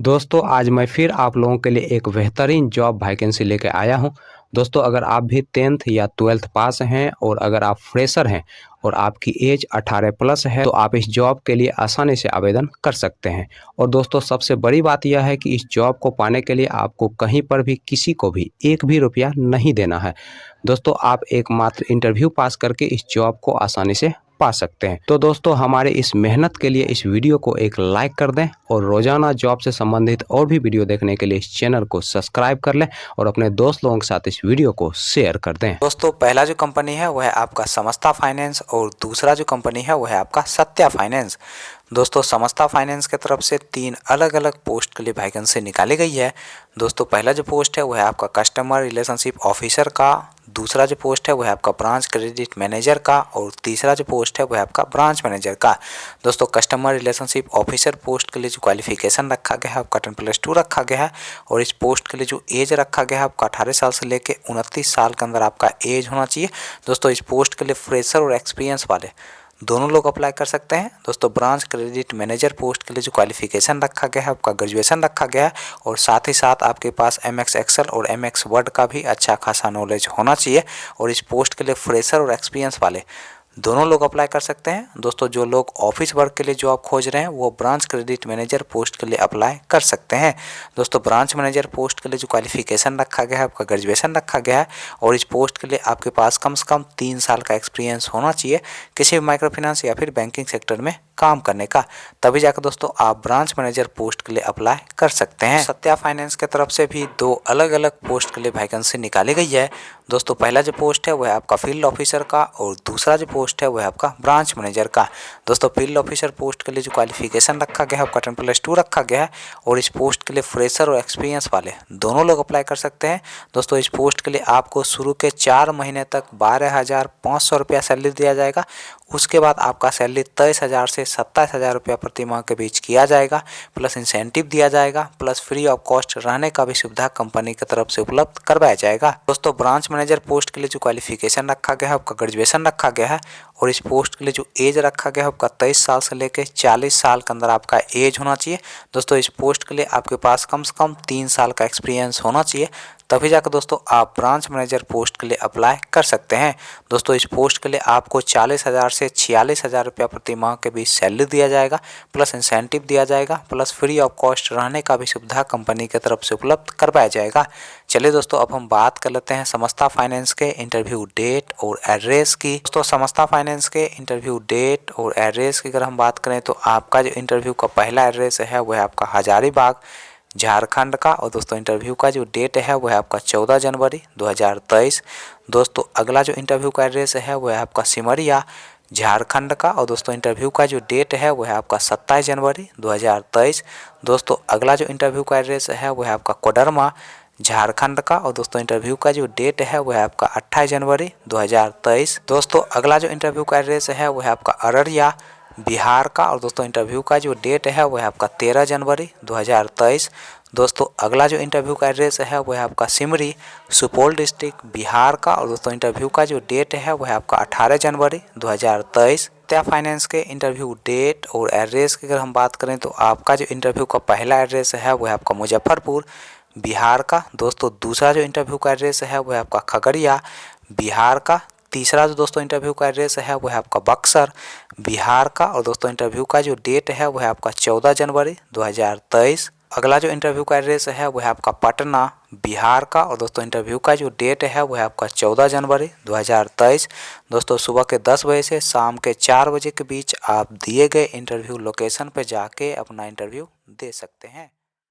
दोस्तों आज मैं फिर आप लोगों के लिए एक बेहतरीन जॉब वैकेंसी लेके आया हूं। दोस्तों अगर आप भी 10th या 12th पास हैं और अगर आप फ्रेशर हैं और आपकी एज 18 प्लस है तो आप इस जॉब के लिए आसानी से आवेदन कर सकते हैं। और दोस्तों सबसे बड़ी बात यह है कि इस जॉब को पाने के लिए आपको कहीं पर भी किसी को भी एक भी रुपया नहीं देना है। दोस्तों आप एकमात्र इंटरव्यू पास करके इस जॉब को आसानी से पा सकते हैं। तो दोस्तों हमारे इस मेहनत के लिए इस वीडियो को एक लाइक कर दें और रोजाना जॉब से संबंधित और भी वीडियो देखने के लिए इस चैनल को सब्सक्राइब कर लें और अपने दोस्त लोगों के साथ इस वीडियो को शेयर कर दें। दोस्तों पहला जो कंपनी है वह है आपका समस्ता फाइनेंस और दूसरा जो कंपनी है वह है आपका सत्या फाइनेंस। दोस्तों समस्ता फाइनेंस की तरफ से 3 अलग अलग पोस्ट के लिए वैकेंसी निकाली गई है। दोस्तों पहला जो पोस्ट है वह है आपका कस्टमर रिलेशनशिप ऑफिसर का, दूसरा जो पोस्ट है वह है आपका ब्रांच क्रेडिट मैनेजर का और तीसरा जो पोस्ट है वह है आपका ब्रांच मैनेजर का। दोस्तों कस्टमर रिलेशनशिप ऑफिसर पोस्ट के लिए जो क्वालिफिकेशन रखा गया है आपका 10+2 रखा गया है और इस पोस्ट के लिए जो एज रखा गया है आपका 18 साल से लेकर 29 साल के अंदर आपका एज होना चाहिए। दोस्तों इस पोस्ट के लिए फ्रेशर और एक्सपीरियंस वाले दोनों लोग अप्लाई कर सकते हैं। दोस्तों ब्रांच क्रेडिट मैनेजर पोस्ट के लिए जो क्वालिफिकेशन रखा गया है आपका ग्रेजुएशन रखा गया है और साथ ही साथ आपके पास MX एक्सेल और MX वर्ड का भी अच्छा खासा नॉलेज होना चाहिए। और इस पोस्ट के लिए फ्रेशर और एक्सपीरियंस वाले दोनों लोग अप्लाई कर सकते हैं। दोस्तों जो लोग ऑफिस वर्क के लिए जॉब खोज रहे हैं वो ब्रांच क्रेडिट मैनेजर पोस्ट के लिए अप्लाई कर सकते हैं। दोस्तों ब्रांच मैनेजर पोस्ट के लिए जो क्वालिफिकेशन रखा गया है आपका ग्रेजुएशन रखा गया है और इस पोस्ट के लिए आपके पास कम से कम 3 साल का एक्सपीरियंस होना चाहिए किसी भी माइक्रो फाइनेंस या फिर बैंकिंग सेक्टर में काम करने का, तभी जाकर दोस्तों आप ब्रांच मैनेजर पोस्ट के लिए अप्लाई कर सकते हैं। सत्या फाइनेंस की तरफ से भी 2 अलग अलग पोस्ट के लिए वैकेंसी निकाली गई है। दोस्तों पहला जो पोस्ट है वह आपका फील्ड ऑफिसर का और दूसरा जो पोस्ट है वह आपका ब्रांच मैनेजर का। दोस्तों फील्ड ऑफिसर पोस्ट के लिए जो क्वालिफिकेशन रखा गया है आपका 10+2 रखा गया है और इस पोस्ट के लिए फ्रेशर और एक्सपीरियंस वाले दोनों लोग अप्लाई कर सकते हैं। दोस्तों इस पोस्ट के लिए आपको शुरू के 4 महीने तक 12,500 रुपया सैलरी दिया जाएगा। उसके बाद आपका सैलरी 23,000 से 27,000 रुपया प्रति माह के बीच किया जाएगा, प्लस इंसेंटिव दिया जाएगा, प्लस फ्री ऑफ कॉस्ट रहने का भी सुविधा कंपनी की तरफ से उपलब्ध करवाया जाएगा। दोस्तों ब्रांच मैनेजर पोस्ट के लिए जो क्वालिफिकेशन रखा गया है आपका ग्रेजुएशन रखा गया है और इस पोस्ट के लिए जो एज रखा गया है आपका 23 साल से लेकर 40 साल के अंदर आपका एज होना चाहिए। दोस्तों इस पोस्ट के लिए आपके पास कम से कम 3 साल का एक्सपीरियंस होना चाहिए, तभी जाकर दोस्तों आप ब्रांच मैनेजर पोस्ट के लिए अप्लाई कर सकते हैं। दोस्तों इस पोस्ट के लिए आपको 40,000 से 46,000 रुपया प्रति माह के बीच सैलरी दिया जाएगा, प्लस इंसेंटिव दिया जाएगा, प्लस फ्री ऑफ कॉस्ट रहने का भी सुविधा कंपनी की तरफ से उपलब्ध करवाया जाएगा। चलिए दोस्तों अब हम बात कर लेते हैं समस्ता फाइनेंस के इंटरव्यू डेट और एड्रेस की। दोस्तों समस्ता फाइनेंस के इंटरव्यू डेट और एड्रेस की अगर हम बात करें तो आपका जो इंटरव्यू का पहला एड्रेस है वह आपका हजारीबाग झारखंड का और दोस्तों इंटरव्यू का जो डेट है वह आपका 14 जनवरी 2023। दोस्तों अगला जो इंटरव्यू का एड्रेस है वह आपका सिमरिया झारखंड का और दोस्तों इंटरव्यू का जो डेट है वह आपका 27 जनवरी 2023। दोस्तों अगला जो इंटरव्यू का एड्रेस है वह आपका कोडरमा झारखंड का और दोस्तों इंटरव्यू का जो डेट है वह आपका 28 जनवरी 2023। दोस्तों अगला जो इंटरव्यू का एड्रेस है वह आपका अररिया बिहार का और दोस्तों इंटरव्यू का जो डेट है वह आपका 13 जनवरी 2023। दोस्तों अगला जो इंटरव्यू का एड्रेस है वह आपका सिमरी सुपौल डिस्ट्रिक्ट बिहार का और दोस्तों इंटरव्यू का जो डेट है वह आपका 18 जनवरी 2023। सत्या फाइनेंस के इंटरव्यू डेट और एड्रेस की अगर हम बात करें तो आपका जो इंटरव्यू का पहला एड्रेस है वह आपका मुजफ्फरपुर बिहार का। दोस्तों दूसरा जो इंटरव्यू का एड्रेस है वह आपका खगड़िया बिहार का। तीसरा जो दोस्तों इंटरव्यू का एड्रेस है वह आपका बक्सर बिहार का और दोस्तों इंटरव्यू का जो डेट है वह आपका 14 जनवरी 2023। अगला जो इंटरव्यू का एड्रेस है वह आपका पटना बिहार का और दोस्तों इंटरव्यू का जो डेट है वह आपका 14 जनवरी 2023। दोस्तों सुबह के 10 बजे से शाम के 4 बजे के बीच आप दिए गए इंटरव्यू लोकेशन पर जाके अपना इंटरव्यू दे सकते हैं।